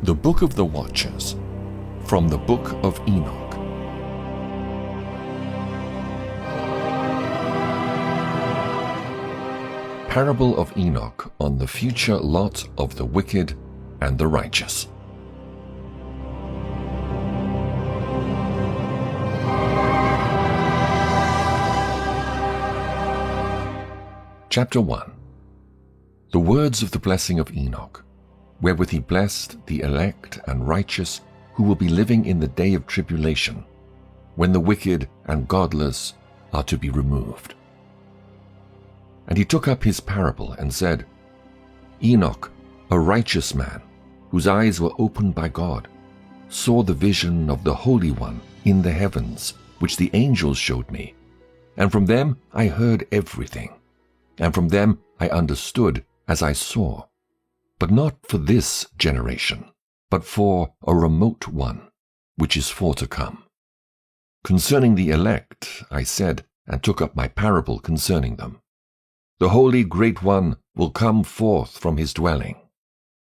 The Book of the Watchers, from the Book of Enoch. Parable of Enoch on the future lot of the wicked and the righteous. Chapter 1. The words of the blessing of Enoch, wherewith he blessed the elect and righteous who will be living in the day of tribulation, when the wicked and godless are to be removed. And he took up his parable and said, Enoch, a righteous man, whose eyes were opened by God, saw the vision of the Holy One in the heavens, which the angels showed me. And from them I heard everything, and from them I understood as I saw, but not for this generation, but for a remote one, which is for to come. Concerning the elect, I said, and took up my parable concerning them. The Holy Great One will come forth from his dwelling,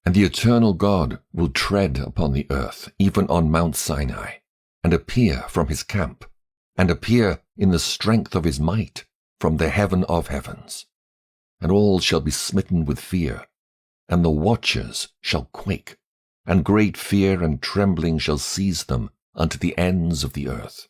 and the eternal God will tread upon the earth, even on Mount Sinai, and appear from his camp, and appear in the strength of his might from the heaven of heavens. And all shall be smitten with fear, and the watchers shall quake, and great fear and trembling shall seize them unto the ends of the earth.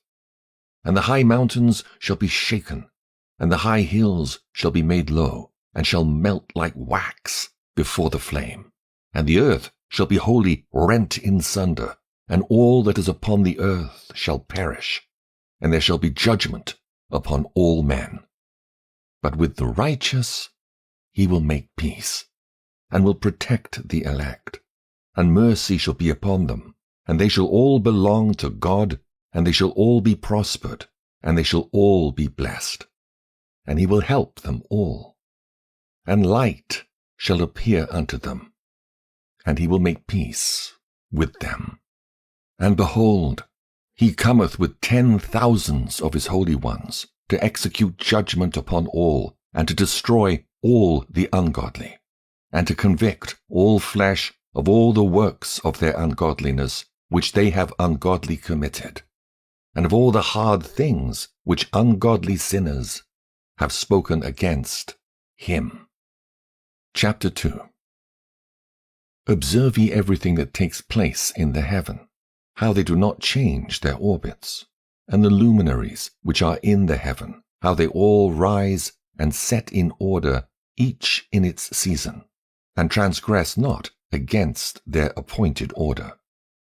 And the high mountains shall be shaken, and the high hills shall be made low, and shall melt like wax before the flame. And the earth shall be wholly rent in sunder, and all that is upon the earth shall perish, and there shall be judgment upon all men. But with the righteous he will make peace, and will protect the elect, and mercy shall be upon them, and they shall all belong to God, and they shall all be prospered, and they shall all be blessed. And he will help them all. And light shall appear unto them, and he will make peace with them. And behold, he cometh with 10,000s of his holy ones, to execute judgment upon all, and to destroy all the ungodly, and to convict all flesh of all the works of their ungodliness which they have ungodly committed, and of all the hard things which ungodly sinners have spoken against him. Chapter 2. Observe ye everything that takes place in the heaven, how they do not change their orbits, and the luminaries which are in the heaven, how they all rise and set in order, each in its season, and transgress not against their appointed order.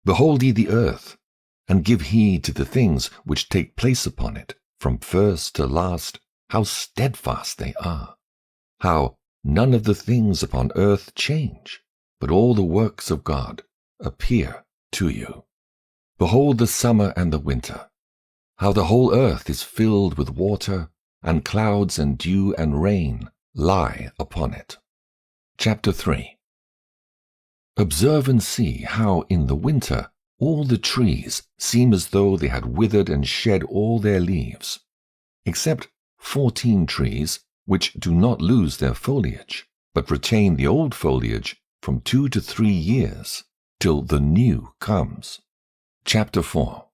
Behold ye the earth, and give heed to the things which take place upon it, from first to last, how steadfast they are, how none of the things upon earth change, but all the works of God appear to you. Behold the summer and the winter, how the whole earth is filled with water, and clouds and dew and rain lie upon it. Chapter 3. Observe and see how in the winter all the trees seem as though they had withered and shed all their leaves, except 14 trees which do not lose their foliage, but retain the old foliage from 2 to 3 years, till the new comes. Chapter 4.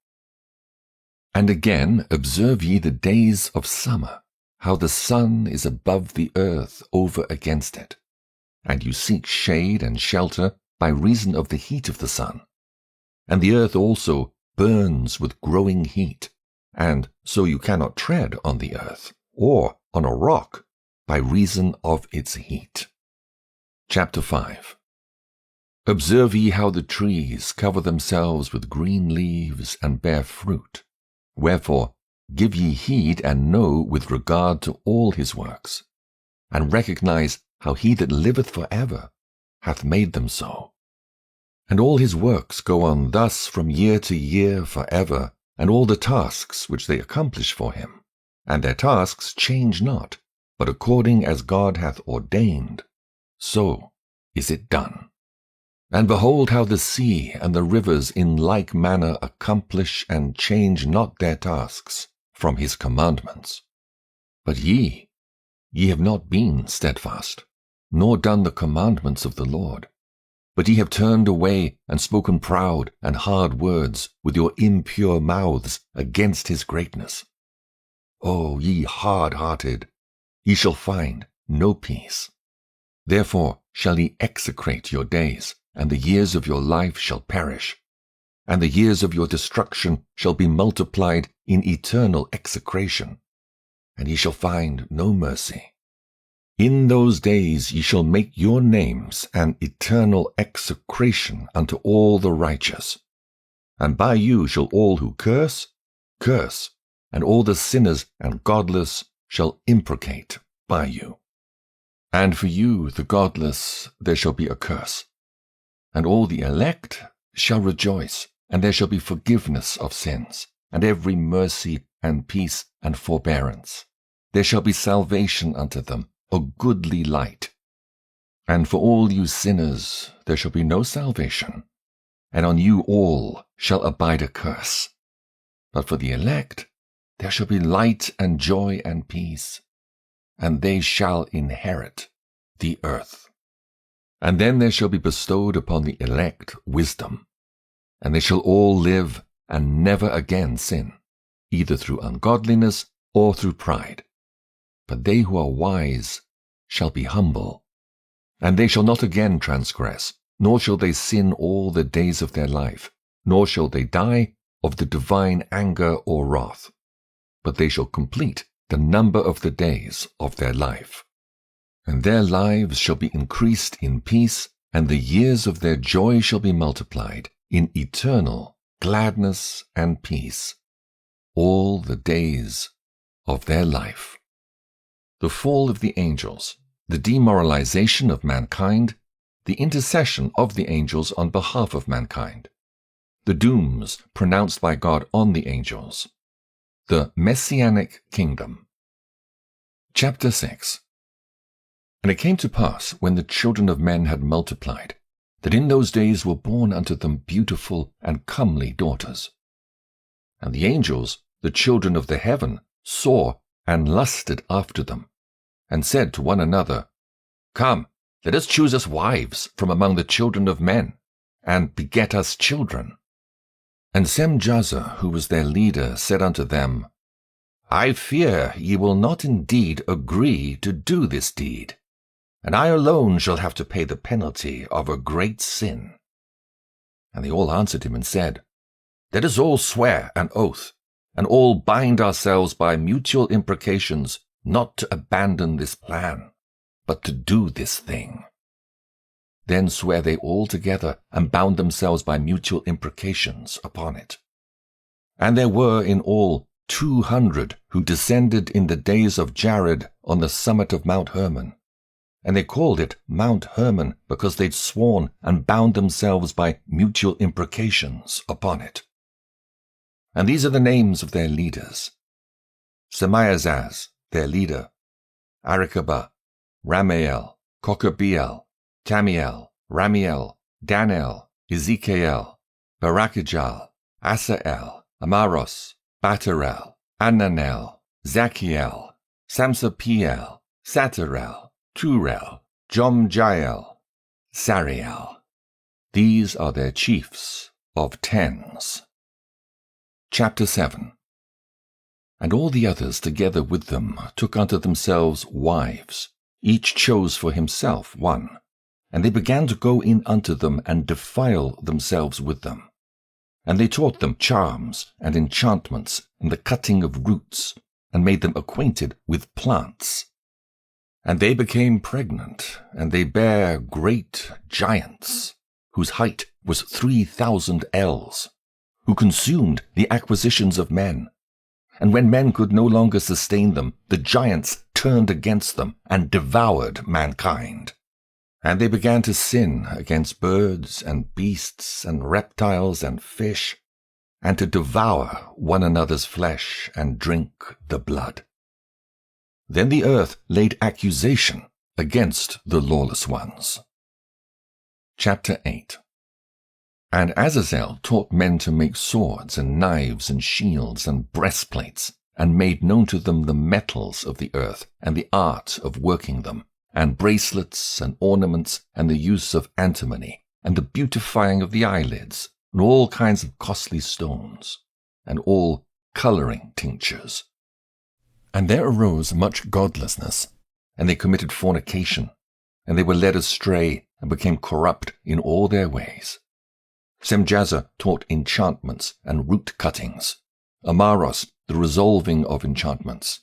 And again observe ye the days of summer, how the sun is above the earth over against it, and you seek shade and shelter by reason of the heat of the sun. And the earth also burns with growing heat, and so you cannot tread on the earth, or on a rock, by reason of its heat. Chapter 5. Observe ye how the trees cover themselves with green leaves and bear fruit. Wherefore give ye heed and know with regard to all his works, and recognize how he that liveth for ever hath made them so. And all his works go on thus from year to year for ever, and all the tasks which they accomplish for him, and their tasks change not, but according as God hath ordained, so is it done. And behold how the sea and the rivers in like manner accomplish and change not their tasks from his commandments. But ye have not been steadfast, nor done the commandments of the Lord, But ye have turned away and spoken proud and hard words with your impure mouths against his greatness. O ye hard-hearted, ye shall find no peace. Therefore shall ye execrate your days, and the years of your life shall perish, and the years of your destruction shall be multiplied in eternal execration, and ye shall find no mercy. In those days ye shall make your names an eternal execration unto all the righteous. And by you shall all who curse, curse, and all the sinners and godless shall imprecate by you. And for you, the godless, there shall be a curse. And all the elect shall rejoice, and there shall be forgiveness of sins, and every mercy and peace and forbearance. There shall be salvation unto them, a goodly light. And for all you sinners there shall be no salvation, and on you all shall abide a curse. But for the elect there shall be light and joy and peace, and they shall inherit the earth. And then there shall be bestowed upon the elect wisdom, and they shall all live and never again sin, either through ungodliness or through pride. But they who are wise shall be humble, and they shall not again transgress, nor shall they sin all the days of their life, nor shall they die of the divine anger or wrath, but they shall complete the number of the days of their life. And their lives shall be increased in peace, and the years of their joy shall be multiplied in eternal gladness and peace, all the days of their life. The fall of the angels, the demoralization of mankind, the intercession of the angels on behalf of mankind, the dooms pronounced by God on the angels, the Messianic kingdom. Chapter 6. And it came to pass, when the children of men had multiplied, that in those days were born unto them beautiful and comely daughters. And the angels, the children of the heaven, saw and lusted after them, and said to one another, Come, let us choose us wives from among the children of men, and beget us children. And Semjazer, who was their leader, said unto them, I fear ye will not indeed agree to do this deed, and I alone shall have to pay the penalty of a great sin. And they all answered him and said, Let us all swear an oath, and all bind ourselves by mutual imprecations not to abandon this plan, but to do this thing. Then sware they all together, and bound themselves by mutual imprecations upon it. And there were in all 200 who descended in the days of Jared on the summit of Mount Hermon. And they called it Mount Hermon because they'd sworn and bound themselves by mutual imprecations upon it. And these are the names of their leaders: Semiazaz, their leader, Arikabah, Ramael, Kokabeel, Tamiel, Ramiel, Danel, Ezekiel, Barakijal, Asael, Amaros, Batarel, Ananel, Zachiel, Samsapiel, Satarel, Turel, Jomjael, Sariel. These are their chiefs of tens. Chapter 7. And all the others together with them took unto themselves wives, each chose for himself one, and they began to go in unto them and defile themselves with them. And they taught them charms and enchantments and the cutting of roots, and made them acquainted with plants. And they became pregnant, and they bare great giants, whose height was 3,000 ells, who consumed the acquisitions of men. And when men could no longer sustain them, the giants turned against them and devoured mankind. And they began to sin against birds and beasts and reptiles and fish, and to devour one another's flesh and drink the blood. Then the earth laid accusation against the lawless ones. Chapter 8. And Azazel taught men to make swords and knives and shields and breastplates, and made known to them the metals of the earth and the art of working them, and bracelets and ornaments and the use of antimony, and the beautifying of the eyelids, and all kinds of costly stones, and all colouring tinctures. And there arose much godlessness, and they committed fornication, and they were led astray, and became corrupt in all their ways. Semjazer taught enchantments and root cuttings, Amaros the resolving of enchantments.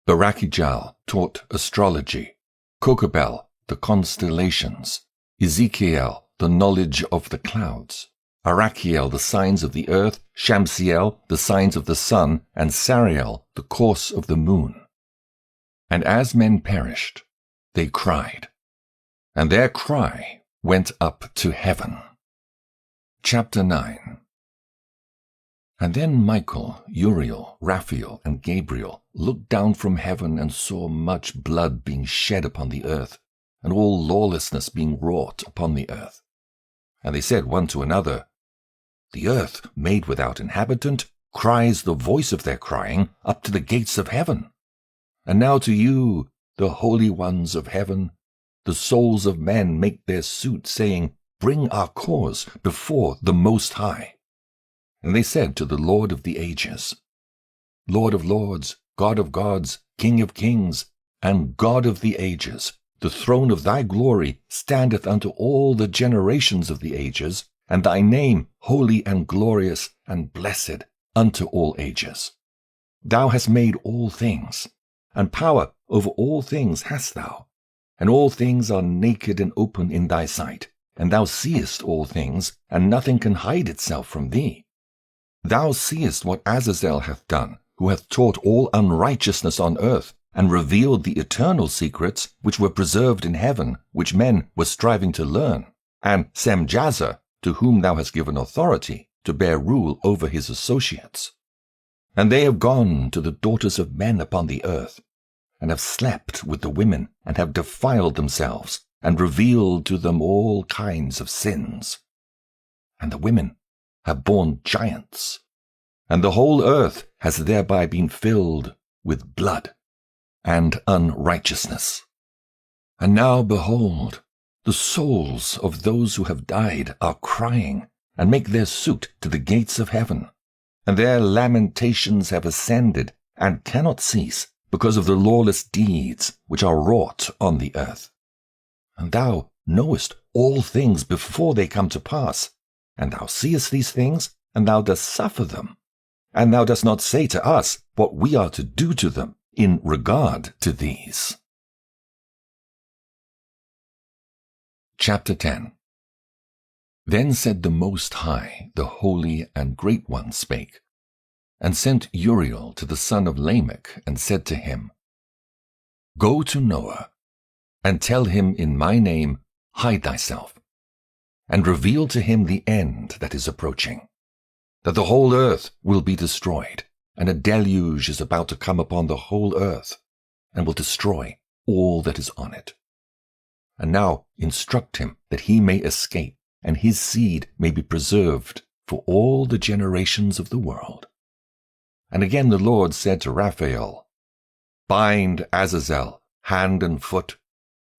Barakijal taught astrology, Kokabel the constellations, Ezekiel the knowledge of the clouds, Arachiel the signs of the earth, Shamsiel the signs of the sun, and Sariel the course of the moon. And as men perished, they cried, and their cry went up to heaven. Chapter 9. And then Michael, Uriel, Raphael, and Gabriel looked down from heaven and saw much blood being shed upon the earth, and all lawlessness being wrought upon the earth. And they said one to another, The earth, made without inhabitant, cries the voice of their crying up to the gates of heaven. And now to you, the holy ones of heaven, the souls of men make their suit, saying, Bring our cause before the Most High. And they said to the Lord of the ages, Lord of lords, God of gods, King of kings, and God of the ages, the throne of thy glory standeth unto all the generations of the ages, and thy name holy and glorious and blessed unto all ages. Thou hast made all things, and power over all things hast thou, and all things are naked and open in thy sight, and thou seest all things, and nothing can hide itself from thee. Thou seest what Azazel hath done, who hath taught all unrighteousness on earth, and revealed the eternal secrets which were preserved in heaven, which men were striving to learn, and Semjazer, to whom thou hast given authority to bear rule over his associates. And they have gone to the daughters of men upon the earth, and have slept with the women, and have defiled themselves, and revealed to them all kinds of sins. And the women have borne giants, and the whole earth has thereby been filled with blood and unrighteousness. And now, behold, the souls of those who have died are crying, and make their suit to the gates of heaven, and their lamentations have ascended, and cannot cease, because of the lawless deeds which are wrought on the earth. And thou knowest all things before they come to pass, and thou seest these things, and thou dost suffer them. And thou dost not say to us what we are to do to them in regard to these. Chapter 10. Then said the Most High, the Holy and Great One spake, and sent Uriel to the son of Lamech, and said to him, Go to Noah, and tell him in my name, Hide thyself, and reveal to him the end that is approaching, that the whole earth will be destroyed, and a deluge is about to come upon the whole earth, and will destroy all that is on it. And now instruct him that he may escape, and his seed may be preserved for all the generations of the world. And again the Lord said to Raphael, Bind Azazel hand and foot,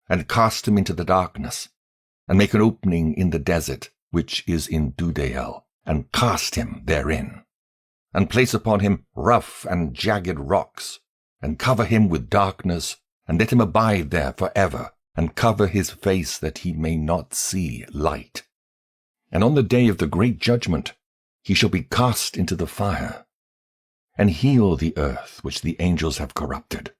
and cast him into the darkness, and make an opening in the desert, which is in Dudael, and cast him therein, and place upon him rough and jagged rocks, and cover him with darkness, and let him abide there forever, and cover his face that he may not see light. And on the day of the great judgment he shall be cast into the fire, and heal the earth which the angels have corrupted,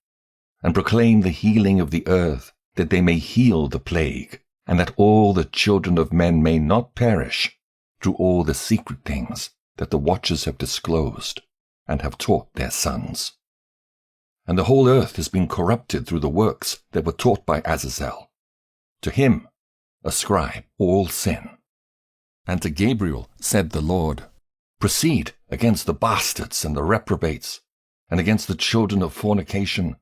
and proclaim the healing of the earth, that they may heal the plague, and that all the children of men may not perish, through all the secret things that the watchers have disclosed, and have taught their sons. And the whole earth has been corrupted through the works that were taught by Azazel. To him ascribe all sin. And to Gabriel said the Lord, Proceed against the bastards and the reprobates, and against the children of fornication,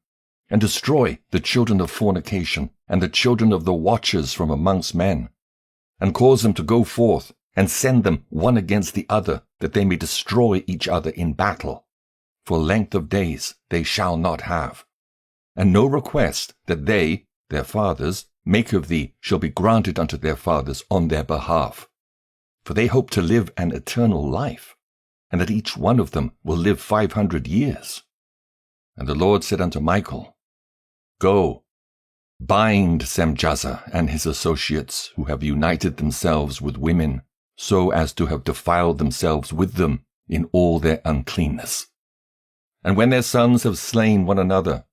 and destroy the children of fornication, and the children of the watchers from amongst men, and cause them to go forth, and send them one against the other, that they may destroy each other in battle. For length of days they shall not have, and no request that they, their fathers, make of thee shall be granted unto their fathers on their behalf. For they hope to live an eternal life, and that each one of them will live 500 years. And the Lord said unto Michael, Go, bind Semjaza and his associates, who have united themselves with women, so as to have defiled themselves with them in all their uncleanness. And when their sons have slain one another,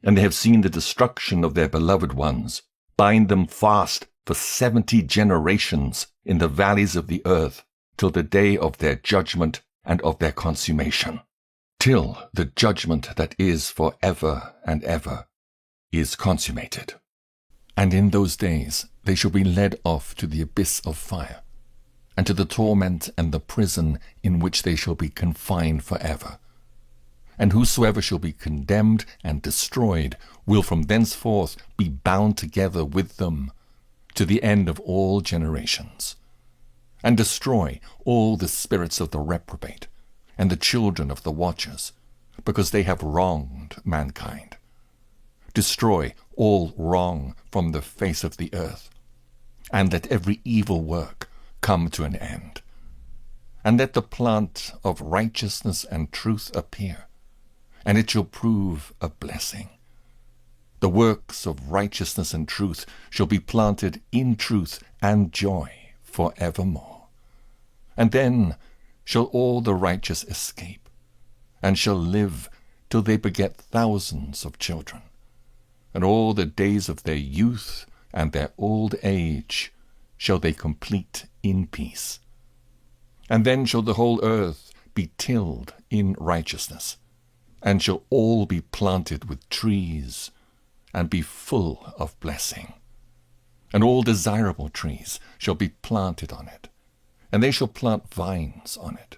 and they have seen the destruction of their beloved ones, bind them fast for 70 generations in the valleys of the earth, till the day of their judgment and of their consummation, till the judgment that is for ever and ever is consummated. And in those days they shall be led off to the abyss of fire, and to the torment and the prison in which they shall be confined forever. And whosoever shall be condemned and destroyed will from thenceforth be bound together with them to the end of all generations, and destroy all the spirits of the reprobate and the children of the watchers, because they have wronged mankind. Destroy all wrong from the face of the earth, and let every evil work come to an end. And let the plant of righteousness and truth appear, and it shall prove a blessing. The works of righteousness and truth shall be planted in truth and joy for evermore. And then shall all the righteous escape, and shall live till they beget thousands of children. And all the days of their youth and their old age shall they complete in peace. And then shall the whole earth be tilled in righteousness, and shall all be planted with trees, and be full of blessing. And all desirable trees shall be planted on it, and they shall plant vines on it.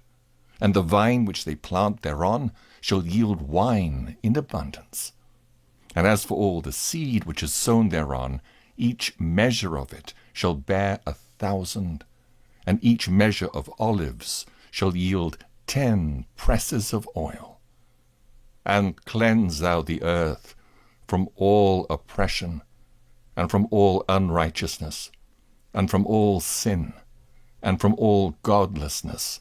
And the vine which they plant thereon shall yield wine in abundance. And as for all the seed which is sown thereon, each measure of it shall bear 1,000, and each measure of olives shall yield 10 presses of oil. And cleanse thou the earth from all oppression, and from all unrighteousness, and from all sin, and from all godlessness,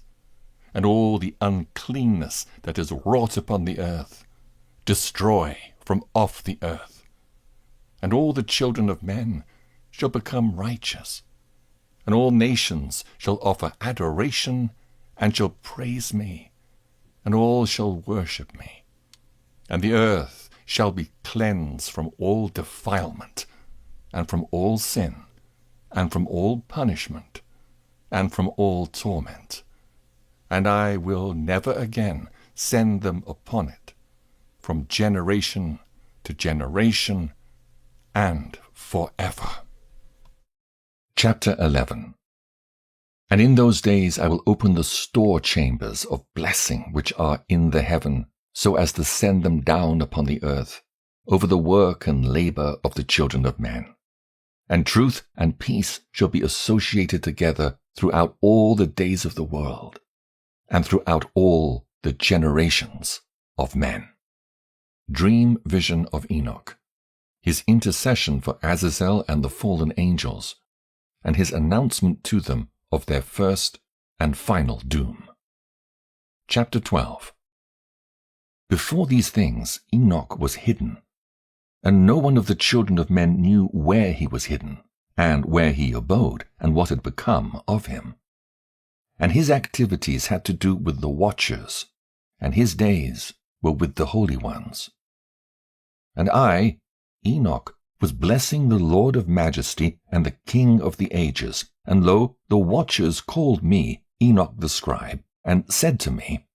and all the uncleanness that is wrought upon the earth, destroy from off the earth. And all the children of men shall become righteous, and all nations shall offer adoration, and shall praise me, and all shall worship me. And the earth shall be cleansed from all defilement, and from all sin, and from all punishment, and from all torment. And I will never again send them upon it, from generation to generation, and forever. Chapter 11. And in those days I will open the store chambers of blessing which are in the heaven, so as to send them down upon the earth, over the work and labor of the children of men. And truth and peace shall be associated together throughout all the days of the world, and throughout all the generations of men. Dream vision of Enoch, his intercession for Azazel and the fallen angels, and his announcement to them of their first and final doom. Chapter 12. Before these things Enoch was hidden, and no one of the children of men knew where he was hidden, and where he abode, and what had become of him. And his activities had to do with the watchers, and his days were with the holy ones. And I, Enoch, was blessing the Lord of majesty and the King of the ages, and lo, the watchers called me, Enoch the scribe, and said to me,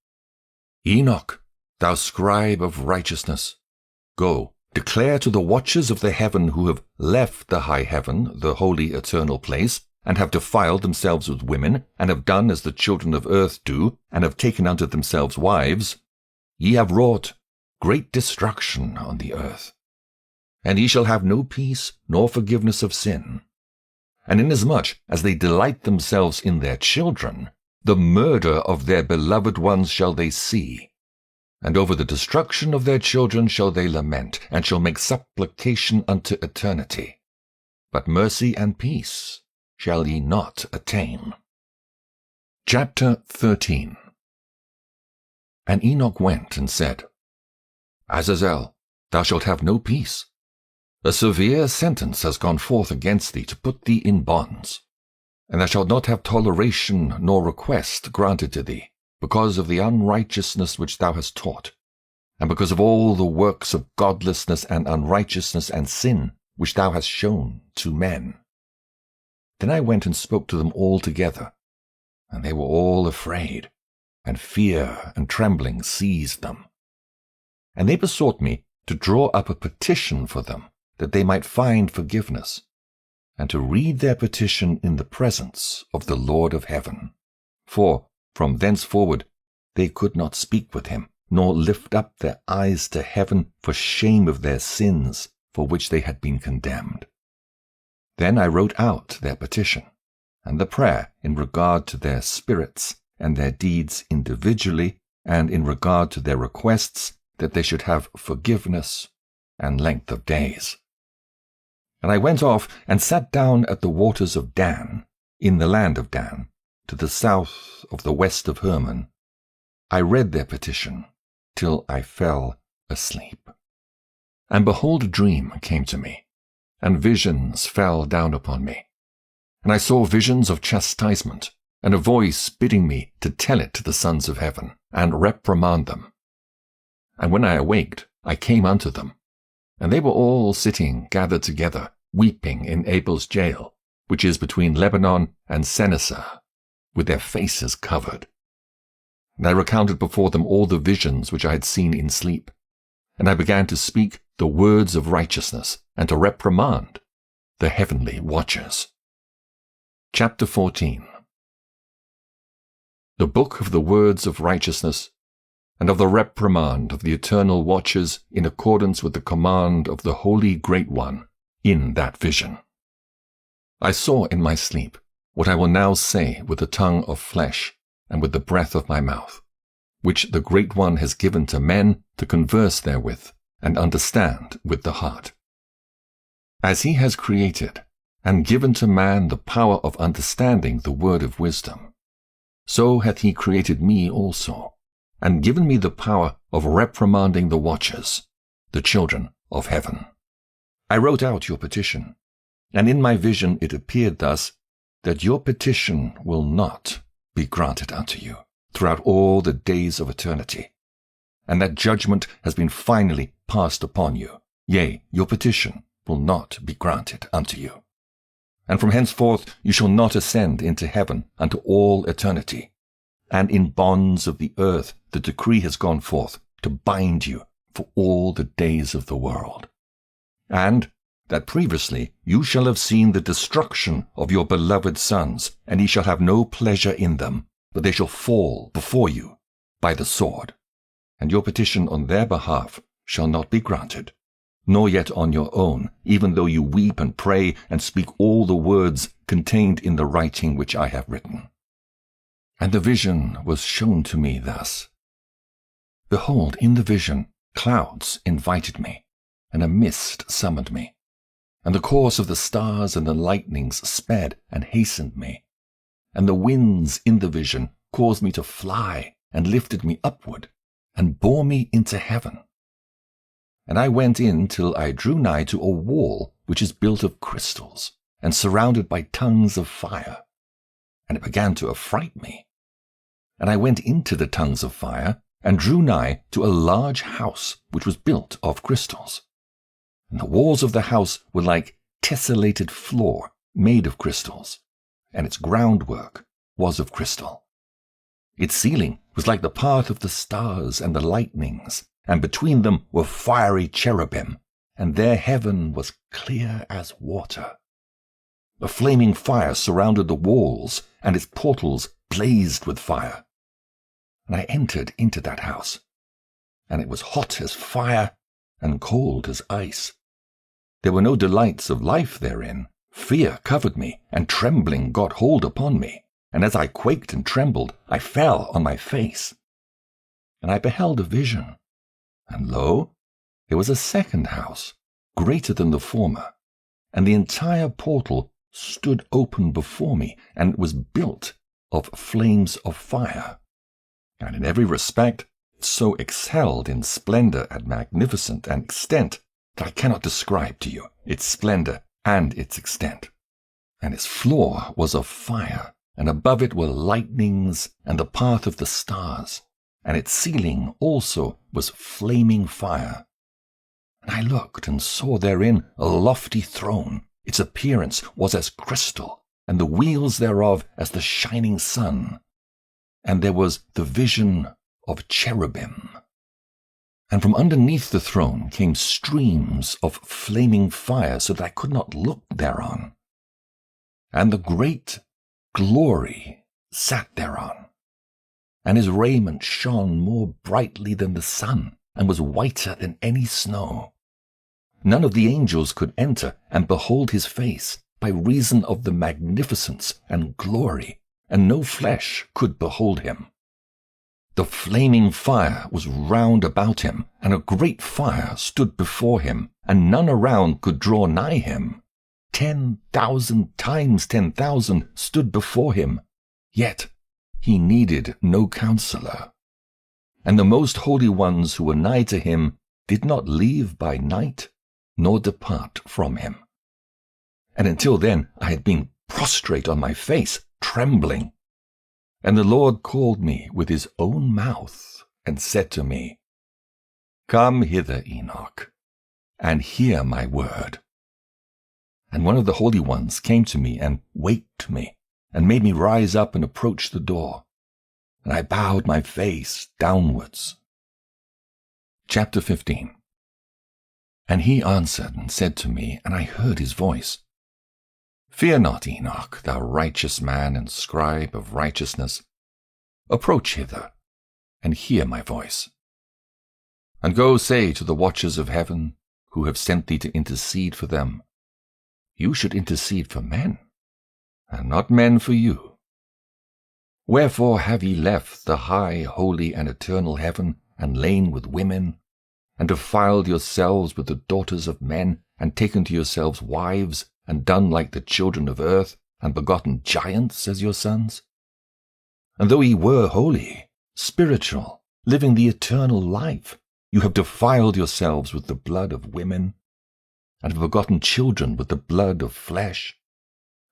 Enoch, thou scribe of righteousness, go, declare to the watchers of the heaven who have left the high heaven, the holy eternal place, and have defiled themselves with women, and have done as the children of earth do, and have taken unto themselves wives, ye have wrought great destruction on the earth. And ye shall have no peace nor forgiveness of sin. And inasmuch as they delight themselves in their children, the murder of their beloved ones shall they see. And over the destruction of their children shall they lament, and shall make supplication unto eternity. but mercy and peace shall ye not attain. Chapter 13. And Enoch went and said, Azazel, thou shalt have no peace. A severe sentence has gone forth against thee to put thee in bonds, and thou shalt not have toleration nor request granted to thee, because of the unrighteousness which thou hast taught, and because of all the works of godlessness and unrighteousness and sin which thou hast shown to men. Then I went and spoke to them all together, and they were all afraid, and fear and trembling seized them. And they besought me to draw up a petition for them, that they might find forgiveness, and to read their petition in the presence of the Lord of heaven. For from thenceforward they could not speak with him, nor lift up their eyes to heaven for shame of their sins for which they had been condemned. Then I wrote out their petition, and the prayer in regard to their spirits and their deeds individually, and in regard to their requests that they should have forgiveness and length of days. And I went off and sat down at the waters of Dan, in the land of Dan, to the south of the west of Hermon. I read their petition till I fell asleep. And behold, a dream came to me, and visions fell down upon me. And I saw visions of chastisement, and a voice bidding me to tell it to the sons of heaven, and reprimand them. And when I awaked, I came unto them, and they were all sitting gathered together, weeping in Abel's jail, which is between Lebanon and Senneser, with their faces covered. And I recounted before them all the visions which I had seen in sleep, and I began to speak the words of righteousness, and to reprimand the heavenly watchers. Chapter 14. The book of the words of righteousness, and of the reprimand of the eternal watchers in accordance with the command of the Holy Great One in that vision. I saw in my sleep what I will now say with the tongue of flesh and with the breath of my mouth, which the Great One has given to men to converse therewith and understand with the heart. As he has created and given to man the power of understanding the word of wisdom, so hath he created me also, and given me the power of reprimanding the watchers, the children of heaven. I wrote out your petition, and in my vision it appeared thus, that your petition will not be granted unto you throughout all the days of eternity, and that judgment has been finally passed upon you. Yea, your petition will not be granted unto you. And from henceforth you shall not ascend into heaven unto all eternity. And in bonds of the earth the decree has gone forth to bind you for all the days of the world. And that previously you shall have seen the destruction of your beloved sons, and ye shall have no pleasure in them, but they shall fall before you by the sword. And your petition on their behalf shall not be granted, nor yet on your own, even though you weep and pray and speak all the words contained in the writing which I have written. And the vision was shown to me thus. Behold, in the vision, clouds invited me, and a mist summoned me, and the course of the stars and the lightnings sped and hastened me, and the winds in the vision caused me to fly and lifted me upward, and bore me into heaven. And I went in till I drew nigh to a wall which is built of crystals, and surrounded by tongues of fire. And it began to affright me. And I went into the tongues of fire, and drew nigh to a large house which was built of crystals. And the walls of the house were like tessellated floor made of crystals, and its groundwork was of crystal. Its ceiling was like the path of the stars and the lightnings, and between them were fiery cherubim, and their heaven was clear as water. A flaming fire surrounded the walls, and its portals blazed with fire. And I entered into that house, and it was hot as fire and cold as ice. There were no delights of life therein. Fear covered me, and trembling got hold upon me. And as I quaked and trembled, I fell on my face. And I beheld a vision, and lo, there was a second house, greater than the former, and the entire portal stood open before me, and was built of flames of fire. And in every respect, it so excelled in splendor and magnificence and extent that I cannot describe to you its splendor and its extent. And its floor was of fire, and above it were lightnings and the path of the stars, and its ceiling also was flaming fire. And I looked and saw therein a lofty throne. Its appearance was as crystal, and the wheels thereof as the shining sun. And there was the vision of cherubim. And from underneath the throne came streams of flaming fire, so that I could not look thereon. And the great glory sat thereon, and his raiment shone more brightly than the sun, and was whiter than any snow. None of the angels could enter and behold his face, by reason of the magnificence and glory, and no flesh could behold him. The flaming fire was round about him, and a great fire stood before him, and none around could draw nigh him. 10,000 times 10,000 stood before him, yet he needed no counselor. And the most holy ones who were nigh to him did not leave by night, nor depart from him. And until then I had been prostrate on my face, trembling. And the Lord called me with his own mouth, and said to me, Come hither, Enoch, and hear my word. And one of the holy ones came to me, and waked me, and made me rise up and approach the door. And I bowed my face downwards. Chapter 15. And he answered and said to me, and I heard his voice, Fear not, Enoch, thou righteous man and scribe of righteousness. Approach hither, and hear my voice. And go say to the watchers of heaven, who have sent thee to intercede for them, You should intercede for men, and not men for you. Wherefore have ye left the high, holy, and eternal heaven, and lain with women, and defiled yourselves with the daughters of men, and taken to yourselves wives, and done like the children of earth, and begotten giants as your sons? And though ye were holy, spiritual, living the eternal life, you have defiled yourselves with the blood of women, and have begotten children with the blood of flesh.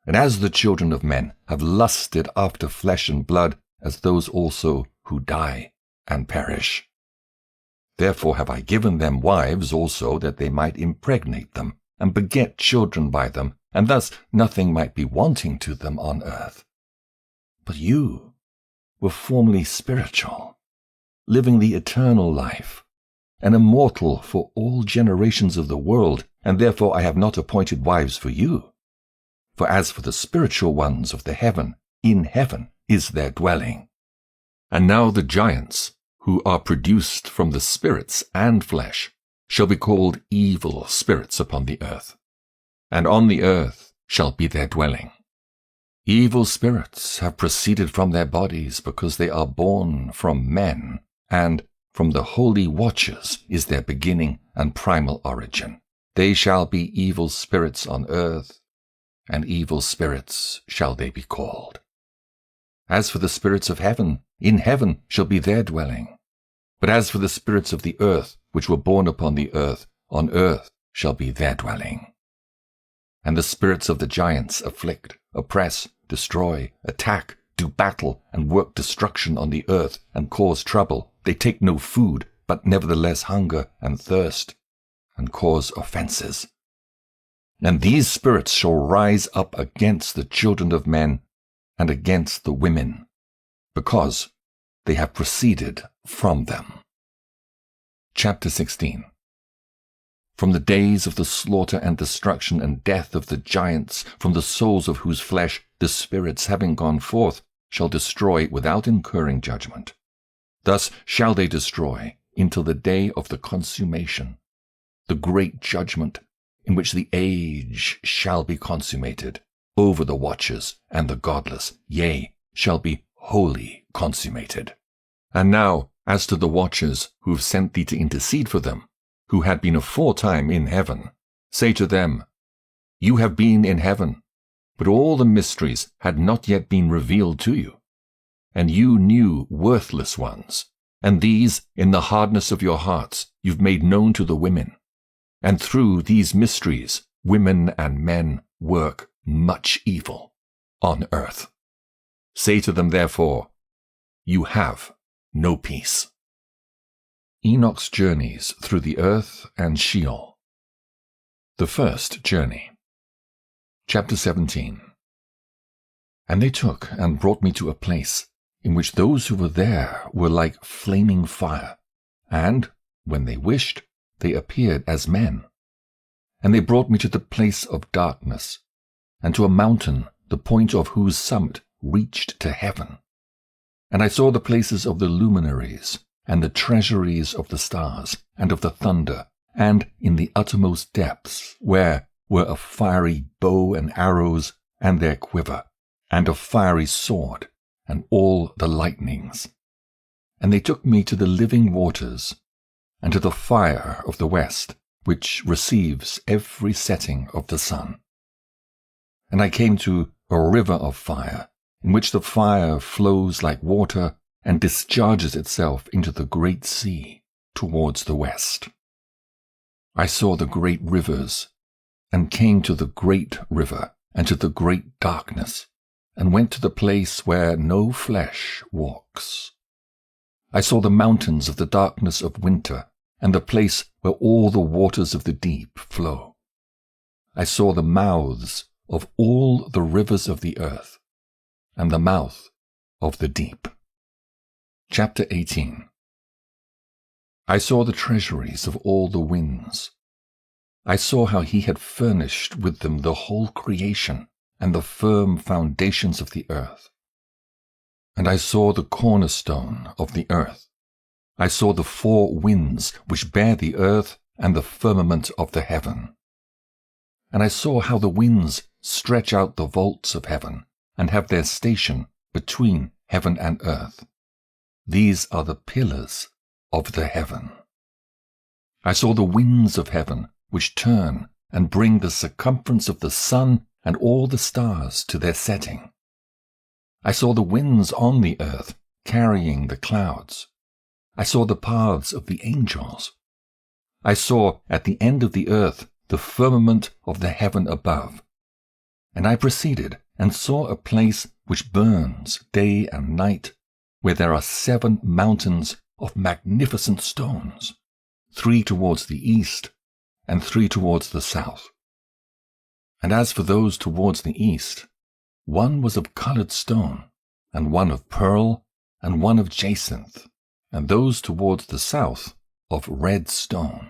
And as the children of men have lusted after flesh and blood, as those also who die and perish. Therefore have I given them wives also, that they might impregnate them, and beget children by them, and thus nothing might be wanting to them on earth. But you were formerly spiritual, living the eternal life, and immortal for all generations of the world, and therefore I have not appointed wives for you. For as for the spiritual ones of the heaven, in heaven is their dwelling. And now the giants, who are produced from the spirits and flesh, shall be called evil spirits upon the earth, and on the earth shall be their dwelling. Evil spirits have proceeded from their bodies, because they are born from men, and from the holy watchers is their beginning and primal origin. They shall be evil spirits on earth, and evil spirits shall they be called. As for the spirits of heaven, in heaven shall be their dwelling. But as for the spirits of the earth, which were born upon the earth, on earth shall be their dwelling. And the spirits of the giants afflict, oppress, destroy, attack, do battle, and work destruction on the earth, and cause trouble. They take no food, but nevertheless hunger and thirst, and cause offenses. And these spirits shall rise up against the children of men, and against the women, because they have proceeded from them. Chapter 16. From the days of the slaughter and destruction and death of the giants, from the souls of whose flesh the spirits, having gone forth, shall destroy without incurring judgment. Thus shall they destroy until the day of the consummation, the great judgment, in which the age shall be consummated over the watchers and the godless, yea, shall be wholly consummated. And now, as to the watchers who have sent thee to intercede for them, who had been aforetime in heaven, say to them, You have been in heaven, but all the mysteries had not yet been revealed to you. And you knew worthless ones, and these, in the hardness of your hearts, you've made known to the women. And through these mysteries, women and men work much evil on earth. Say to them, therefore, you have no peace. Enoch's journeys through the earth and Sheol. The first journey. Chapter 17. And they took and brought me to a place in which those who were there were like flaming fire, and, when they wished, they appeared as men. And they brought me to the place of darkness, and to a mountain, the point of whose summit reached to heaven. And I saw the places of the luminaries, and the treasuries of the stars, and of the thunder, and in the uttermost depths, where were a fiery bow and arrows, and their quiver, and a fiery sword, and all the lightnings. And they took me to the living waters, and to the fire of the west, which receives every setting of the sun. And I came to a river of fire, in which the fire flows like water, and discharges itself into the great sea towards the west. I saw the great rivers, and came to the great river, and to the great darkness, and went to the place where no flesh walks. I saw the mountains of the darkness of winter, and the place where all the waters of the deep flow. I saw the mouths of all the rivers of the earth, and the mouth of the deep. Chapter 18. I saw the treasuries of all the winds. I saw how he had furnished with them the whole creation, and the firm foundations of the earth. And I saw the cornerstone of the earth. I saw the four winds which bear the earth, and the firmament of the heaven. And I saw how the winds stretch out the vaults of heaven, and have their station between heaven and earth. These are the pillars of the heaven. I saw the winds of heaven, which turn and bring the circumference of the sun and all the stars to their setting. I saw the winds on the earth carrying the clouds. I saw the paths of the angels. I saw at the end of the earth the firmament of the heaven above. And I proceeded and saw a place which burns day and night, where there are 7 mountains of magnificent stones, 3 towards the east, and 3 towards the south. And as for those towards the east, one was of colored stone, and one of pearl, and one of jacinth, and those towards the south of red stone.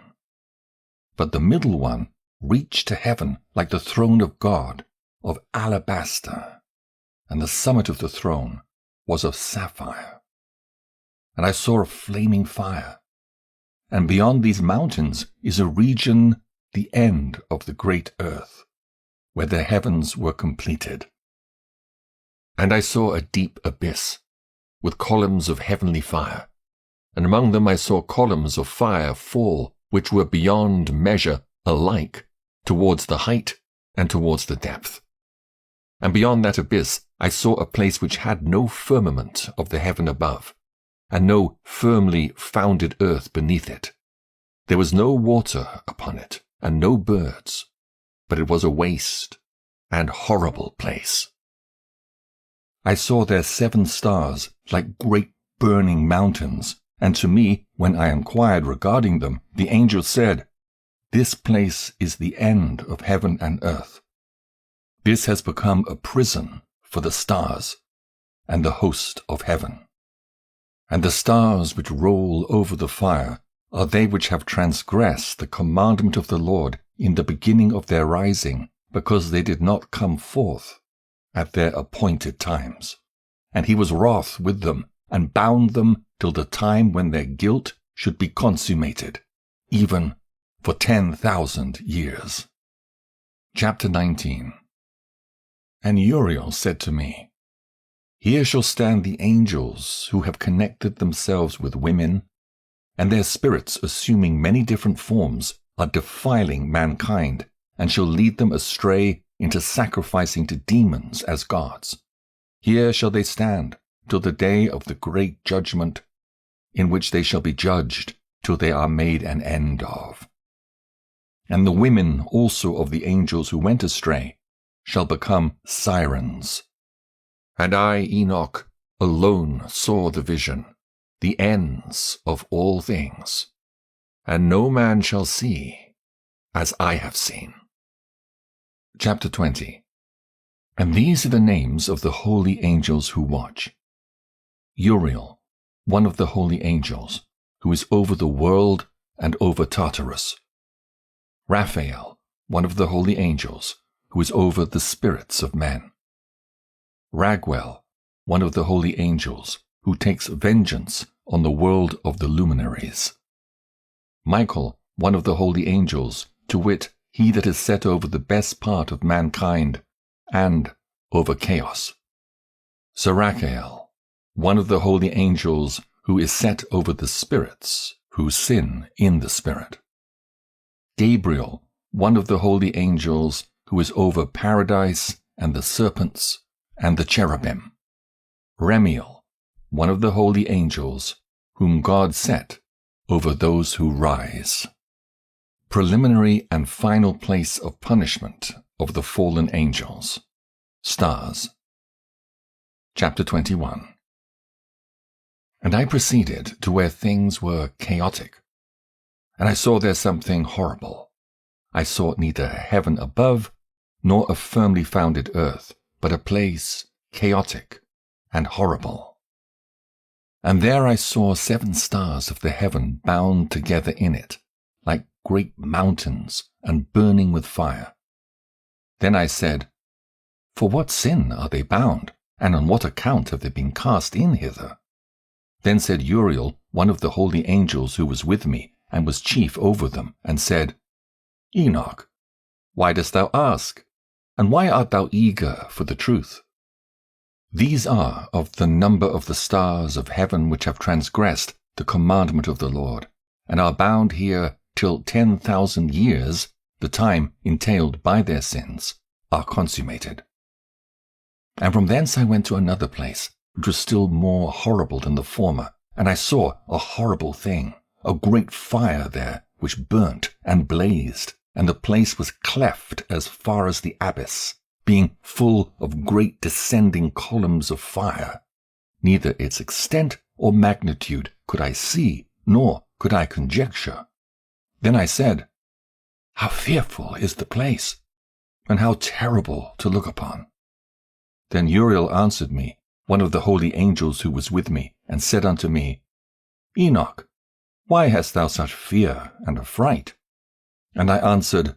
But the middle one reached to heaven like the throne of God, of alabaster, and the summit of the throne was of sapphire. And I saw a flaming fire, and beyond these mountains is a region, the end of the great earth, where the heavens were completed. And I saw a deep abyss, with columns of heavenly fire, and among them I saw columns of fire fall, which were beyond measure alike, towards the height and towards the depth. And beyond that abyss I saw a place which had no firmament of the heaven above, and no firmly founded earth beneath it. There was no water upon it, and no birds, but it was a waste and horrible place. I saw there 7 stars like great burning mountains, and to me, when I inquired regarding them, the angel said, "This place is the end of heaven and earth. This has become a prison for the stars and the host of heaven. And the stars which roll over the fire are they which have transgressed the commandment of the Lord in the beginning of their rising, because they did not come forth at their appointed times. And he was wroth with them, and bound them till the time when their guilt should be consummated, even for 10,000 years." Chapter 19. And Uriel said to me, "Here shall stand the angels who have connected themselves with women, and their spirits, assuming many different forms, are defiling mankind, and shall lead them astray into sacrificing to demons as gods. Here shall they stand till the day of the great judgment, in which they shall be judged till they are made an end of. And the women also of the angels who went astray shall become sirens. And I, Enoch, alone saw the vision, the ends of all things, and no man shall see as I have seen. Chapter 20. And these are the names of the holy angels who watch. Uriel, one of the holy angels, who is over the world and over Tartarus. Raphael, one of the holy angels, who is over the spirits of men. Raguel, one of the holy angels, who takes vengeance on the world of the luminaries. Michael, one of the holy angels, to wit, he that is set over the best part of mankind, and over chaos. Sarachael, one of the holy angels, who is set over the spirits, who sin in the spirit. Gabriel, one of the holy angels, who is over paradise and the serpents and the cherubim. Remiel, one of the holy angels, whom God set over those who rise. Preliminary and final place of punishment of the fallen angels. Stars. Chapter 21. And I proceeded to where things were chaotic, and I saw there something horrible. I saw neither heaven above, nor a firmly founded earth, but a place chaotic and horrible. And there I saw 7 stars of the heaven bound together in it, like great mountains and burning with fire. Then I said, For what sin are they bound, and on what account have they been cast in hither? Then said Uriel, one of the holy angels who was with me, and was chief over them, and said, Enoch, why dost thou ask? And why art thou eager for the truth? These are of the number of the stars of heaven which have transgressed the commandment of the Lord, and are bound here till 10,000 years, the time entailed by their sins, are consummated. And from thence I went to another place, which was still more horrible than the former, and I saw a horrible thing, a great fire there, which burnt and blazed, and the place was cleft as far as the abyss, being full of great descending columns of fire. Neither its extent or magnitude could I see, nor could I conjecture. Then I said, How fearful is the place, and how terrible to look upon! Then Uriel answered me, one of the holy angels who was with me, and said unto me, Enoch, why hast thou such fear and affright? And I answered,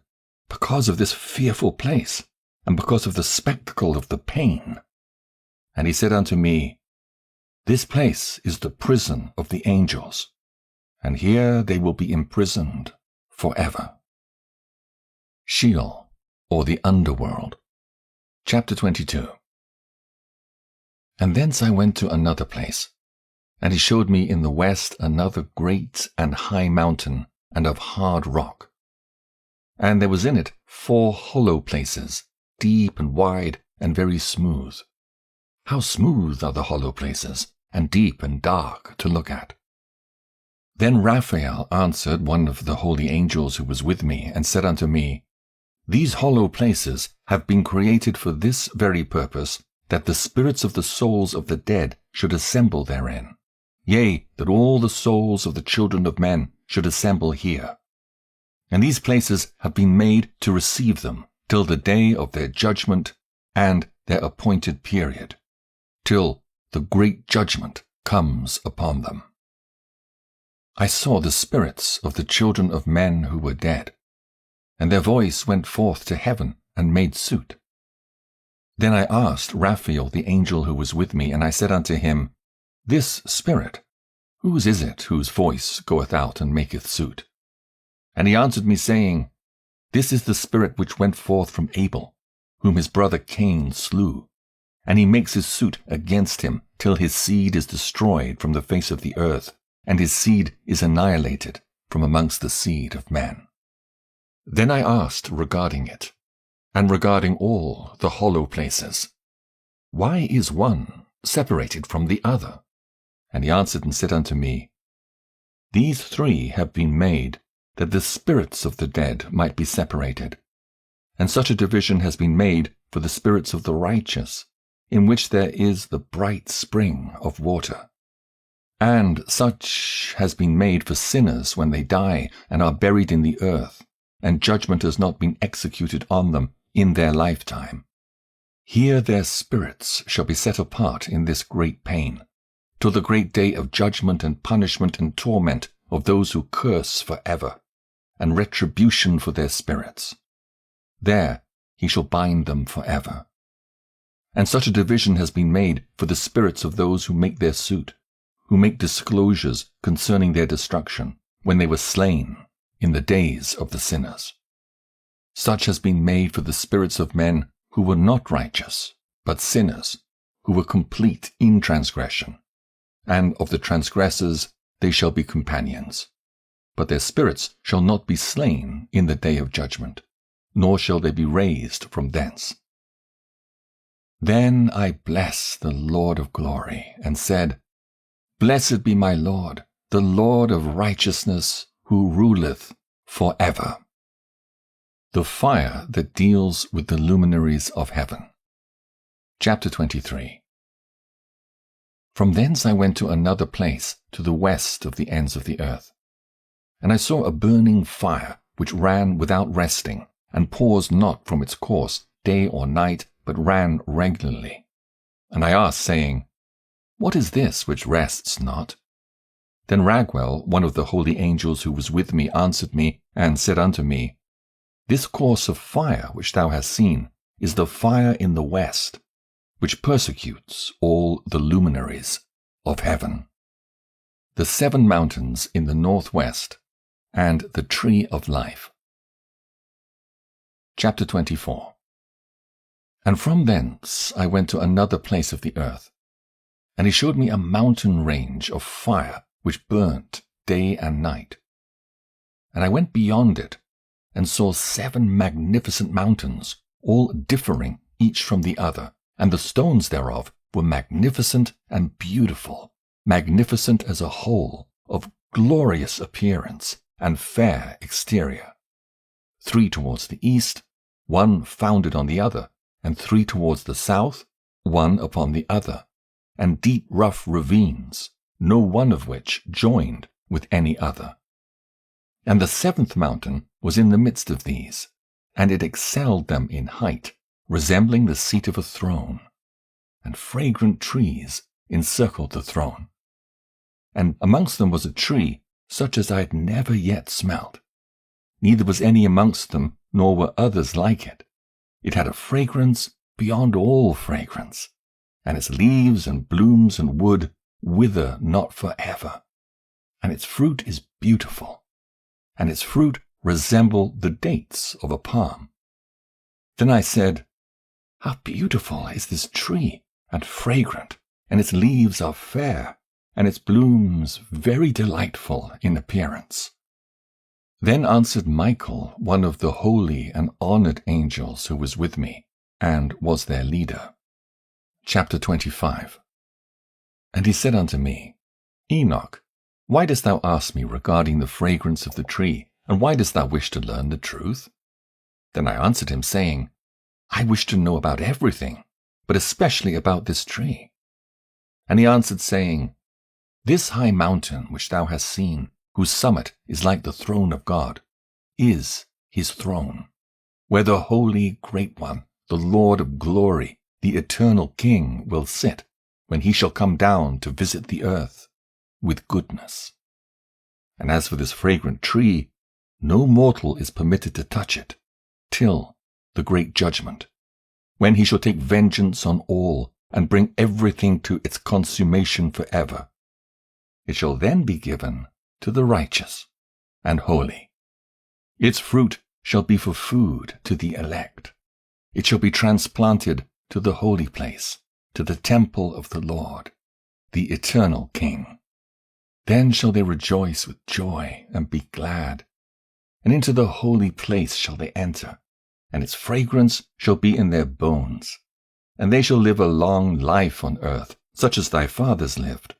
Because of this fearful place, and because of the spectacle of the pain. And he said unto me, This place is the prison of the angels, and here they will be imprisoned forever. Sheol, or the underworld. Chapter 22. And thence I went to another place, and he showed me in the west another great and high mountain, and of hard rock. And there was in it 4 hollow places, deep and wide and very smooth. How smooth are the hollow places, and deep and dark to look at. Then Raphael answered one of the holy angels who was with me, and said unto me, These hollow places have been created for this very purpose, that the spirits of the souls of the dead should assemble therein, yea, that all the souls of the children of men should assemble here. And these places have been made to receive them till the day of their judgment and their appointed period, till the great judgment comes upon them. I saw the spirits of the children of men who were dead, and their voice went forth to heaven and made suit. Then I asked Raphael the angel who was with me, and I said unto him, This spirit, whose is it whose voice goeth out and maketh suit? And he answered me, saying, This is the spirit which went forth from Abel, whom his brother Cain slew, and he makes his suit against him till his seed is destroyed from the face of the earth, and his seed is annihilated from amongst the seed of men. Then I asked regarding it, and regarding all the hollow places, why is one separated from the other? And he answered and said unto me, These three have been made, that the spirits of the dead might be separated. And such a division has been made for the spirits of the righteous, in which there is the bright spring of water. And such has been made for sinners when they die and are buried in the earth, and judgment has not been executed on them in their lifetime. Here their spirits shall be set apart in this great pain, till the great day of judgment and punishment and torment of those who curse forever, and retribution for their spirits. There he shall bind them forever. And such a division has been made for the spirits of those who make their suit, who make disclosures concerning their destruction, when they were slain in the days of the sinners. Such has been made for the spirits of men who were not righteous, but sinners, who were complete in transgression. And of the transgressors they shall be companions. But their spirits shall not be slain in the day of judgment, nor shall they be raised from thence. Then I blessed the Lord of glory, and said, Blessed be my Lord, the Lord of righteousness, who ruleth forever. The fire that deals with the luminaries of heaven. Chapter 23. From thence I went to another place, to the west of the ends of the earth. And I saw a burning fire, which ran without resting, and paused not from its course, day or night, but ran regularly. And I asked, saying, What is this which rests not? Then Raguel, one of the holy angels who was with me, answered me, and said unto me, This course of fire which thou hast seen is the fire in the west, which persecutes all the luminaries of heaven. The 7 mountains in the northwest, and the tree of life. Chapter 24. And from thence I went to another place of the earth, and he showed me a mountain range of fire which burnt day and night. And I went beyond it, and saw 7 magnificent mountains, all differing each from the other, and the stones thereof were magnificent and beautiful, magnificent as a whole, of glorious appearance and fair exterior. 3 towards the east, 1 founded on the other, and 3 towards the south, 1 upon the other, and deep rough ravines, no one of which joined with any other. And the 7th mountain was in the midst of these, and it excelled them in height, resembling the seat of a throne, and fragrant trees encircled the throne. And amongst them was a tree such as I had never yet smelt. Neither was any amongst them, nor were others like it. It had a fragrance beyond all fragrance, and its leaves and blooms and wood wither not forever. And its fruit is beautiful, and its fruit resemble the dates of a palm. Then I said, How beautiful is this tree, and fragrant, and its leaves are fair, and its blooms very delightful in appearance. Then answered Michael, one of the holy and honored angels who was with me, and was their leader. Chapter 25. And he said unto me, Enoch, why dost thou ask me regarding the fragrance of the tree, and why dost thou wish to learn the truth? Then I answered him, saying, I wish to know about everything, but especially about this tree. And he answered, saying, This high mountain which thou hast seen, whose summit is like the throne of God, is his throne, where the holy great one, the Lord of glory, the eternal King, will sit, when he shall come down to visit the earth with goodness. And as for this fragrant tree, no mortal is permitted to touch it, till the great judgment, when he shall take vengeance on all, and bring everything to its consummation forever. It shall then be given to the righteous and holy. Its fruit shall be for food to the elect. It shall be transplanted to the holy place, to the temple of the Lord, the eternal King. Then shall they rejoice with joy and be glad, and into the holy place shall they enter, and its fragrance shall be in their bones. And they shall live a long life on earth, such as thy fathers lived.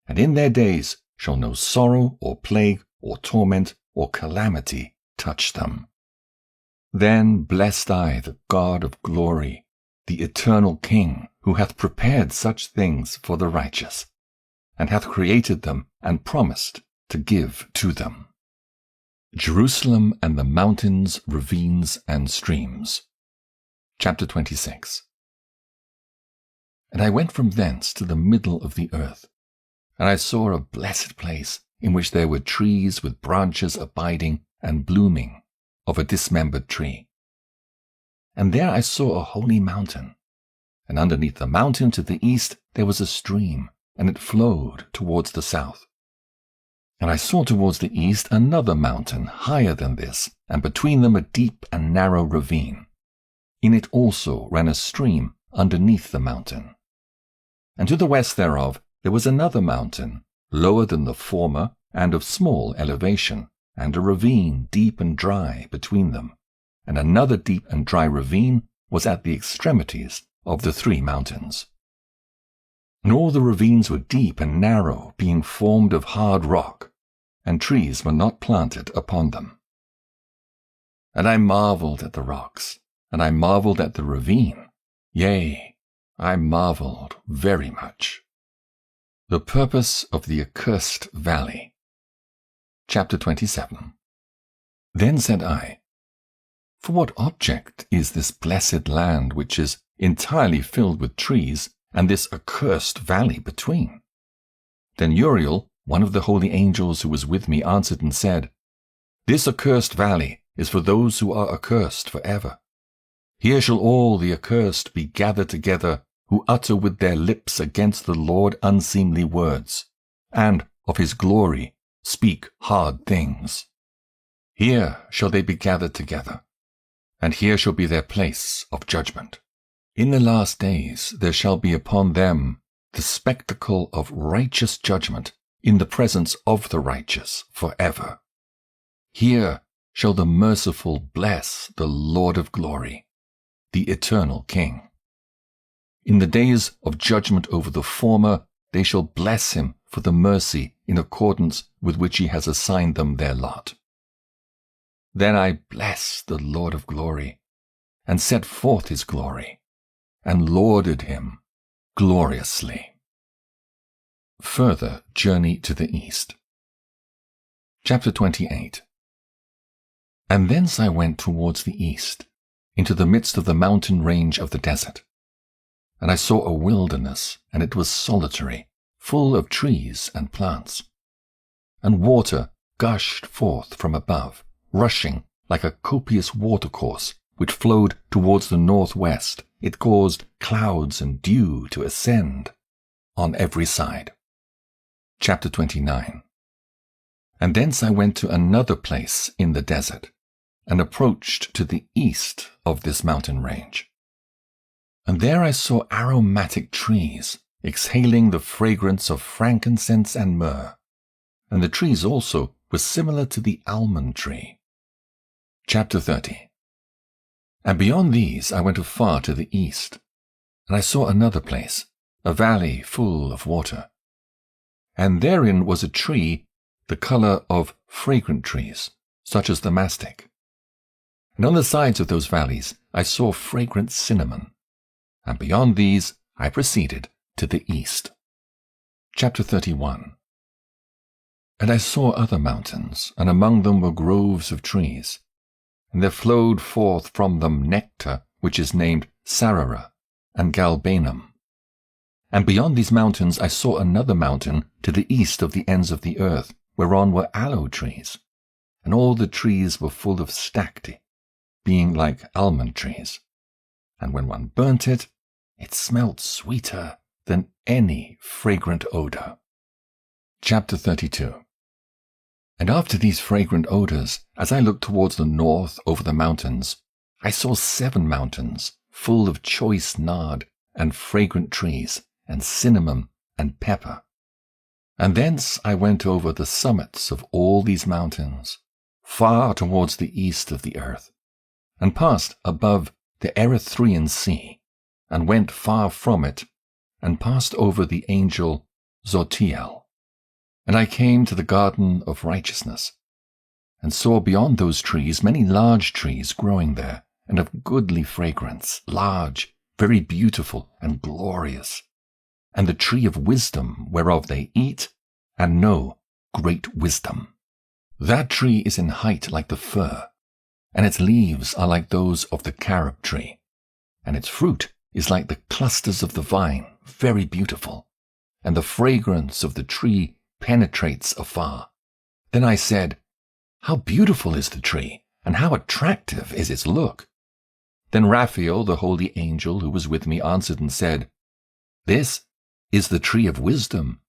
And in their days shall no sorrow or plague or torment or calamity touch them. Then blessed I the God of glory, the eternal King, who hath prepared such things for the righteous, and hath created them and promised to give to them. Jerusalem and the mountains, ravines, and streams. Chapter 26. And I went from thence to the middle of the earth, and I saw a blessed place, in which there were trees with branches abiding and blooming, of a dismembered tree. And there I saw a holy mountain, and underneath the mountain to the east there was a stream, and it flowed towards the south. And I saw towards the east another mountain higher than this, and between them a deep and narrow ravine. In it also ran a stream underneath the mountain. And to the west thereof there was another mountain, lower than the former, and of small elevation, and a ravine deep and dry between them. And another deep and dry ravine was at the extremities of the 3 mountains. And all the ravines were deep and narrow, being formed of hard rock, and trees were not planted upon them. And I marveled at the rocks, and I marveled at the ravine, yea, I marveled very much. The purpose of the accursed valley. Chapter 27. Then said I, For what object is this blessed land which is entirely filled with trees, and this accursed valley between? Then Uriel, one of the holy angels who was with me, answered and said, This accursed valley is for those who are accursed forever. Here shall all the accursed be gathered together, who utter with their lips against the Lord unseemly words, and of his glory speak hard things. Here shall they be gathered together, and here shall be their place of judgment. In the last days there shall be upon them the spectacle of righteous judgment in the presence of the righteous forever. Here shall the merciful bless the Lord of glory, the eternal King. In the days of judgment over the former, they shall bless him for the mercy in accordance with which he has assigned them their lot. Then I blessed the Lord of glory, and set forth his glory, and lauded him gloriously. Further journey to the east. Chapter 28. And thence I went towards the east, into the midst of the mountain range of the desert. And I saw a wilderness, and it was solitary, full of trees and plants. And water gushed forth from above, rushing like a copious watercourse, which flowed towards the northwest. It caused clouds and dew to ascend on every side. Chapter 29. And thence I went to another place in the desert, and approached to the east of this mountain range. And there I saw aromatic trees, exhaling the fragrance of frankincense and myrrh, and the trees also were similar to the almond tree. Chapter 30. And beyond these I went afar to the east, and I saw another place, a valley full of water. And therein was a tree, the color of fragrant trees, such as the mastic. And on the sides of those valleys I saw fragrant cinnamon. And beyond these I proceeded to the east. Chapter 31. And I saw other mountains, and among them were groves of trees. And there flowed forth from them nectar, which is named Sarara and Galbanum. And beyond these mountains I saw another mountain to the east of the ends of the earth, whereon were aloe trees. And all the trees were full of stacte, being like almond trees. And when one burnt it, it smelt sweeter than any fragrant odor. Chapter 32. And after these fragrant odors, as I looked towards the north over the mountains, I saw 7 mountains full of choice nard and fragrant trees and cinnamon and pepper. And thence I went over the summits of all these mountains, far towards the east of the earth, and passed above the Erythraean Sea, and went far from it, and passed over the angel Zotiel. And I came to the garden of righteousness, and saw beyond those trees many large trees growing there, and of goodly fragrance, large, very beautiful and glorious, and the tree of wisdom, whereof they eat, and know great wisdom. That tree is in height like the fir, and its leaves are like those of the carob tree, and its fruit is like the clusters of the vine, very beautiful, and the fragrance of the tree penetrates afar. Then I said, How beautiful is the tree, and how attractive is its look! Then Raphael, the holy angel who was with me, answered and said, This is the tree of wisdom,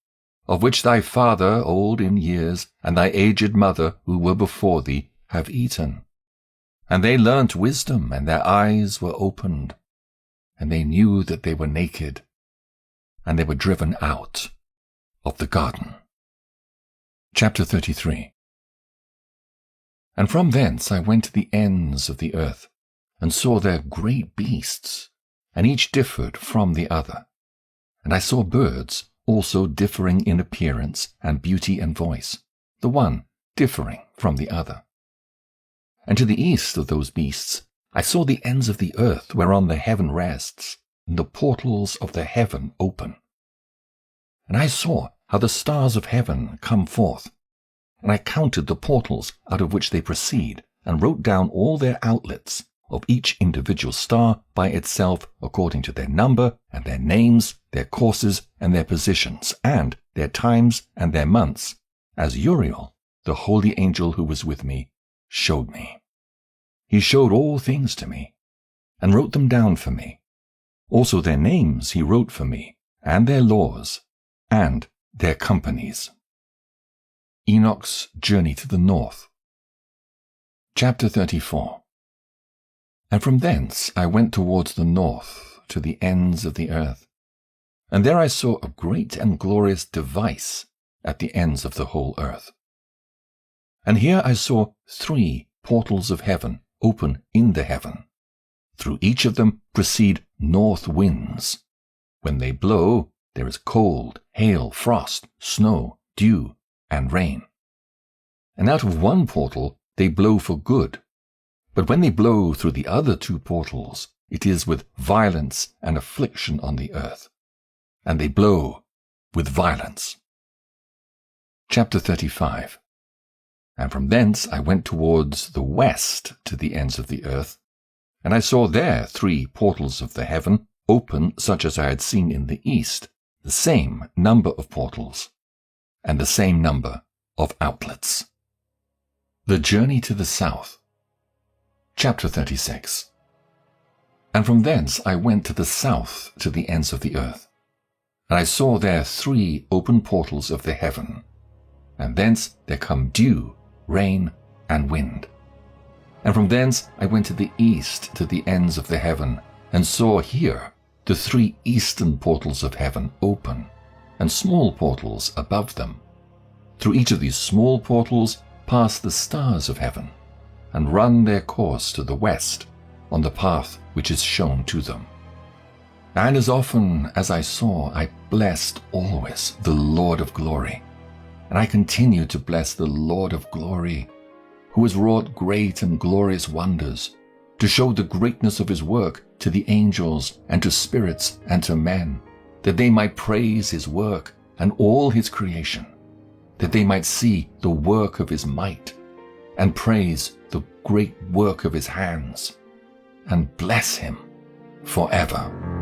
of which thy father, old in years, and thy aged mother, who were before thee, have eaten. And they learnt wisdom, and their eyes were opened, and they knew that they were naked, and they were driven out of the garden. Chapter 33. And from thence I went to the ends of the earth, and saw there great beasts, and each differed from the other. And I saw birds also differing in appearance and beauty and voice, the one differing from the other. And to the east of those beasts I saw the ends of the earth whereon the heaven rests, and the portals of the heaven open. And I saw how the stars of heaven come forth, and I counted the portals out of which they proceed, and wrote down all their outlets of each individual star by itself according to their number and their names, their courses and their positions, and their times and their months, as Uriel, the holy angel who was with me, showed me. He showed all things to me, and wrote them down for me. Also their names he wrote for me, and their laws, and their companies. Enoch's journey to the north. Chapter 34. And from thence I went towards the north, to the ends of the earth. And there I saw a great and glorious device at the ends of the whole earth. And here I saw 3 portals of heaven open in the heaven. Through each of them proceed north winds. When they blow, there is cold, hail, frost, snow, dew, and rain. And out of one portal they blow for good. But when they blow through the other 2 portals, it is with violence and affliction on the earth. And they blow with violence. Chapter 35. And from thence I went towards the west to the ends of the earth, and I saw there 3 portals of the heaven open such as I had seen in the east, the same number of portals, and the same number of outlets. The journey to the south. Chapter 36. And from thence I went to the south to the ends of the earth, and I saw there 3 open portals of the heaven, and thence there come dew, rain, and wind. And from thence I went to the east to the ends of the heaven, and saw here the 3 eastern portals of heaven open, and small portals above them. Through each of these small portals pass the stars of heaven, and run their course to the west on the path which is shown to them. And as often as I saw, I blessed always the Lord of glory. And I continued to bless the Lord of glory, who has wrought great and glorious wonders, to show the greatness of his work to the angels and to spirits and to men, that they might praise his work and all his creation, that they might see the work of his might, and praise the great work of his hands, and bless him forever.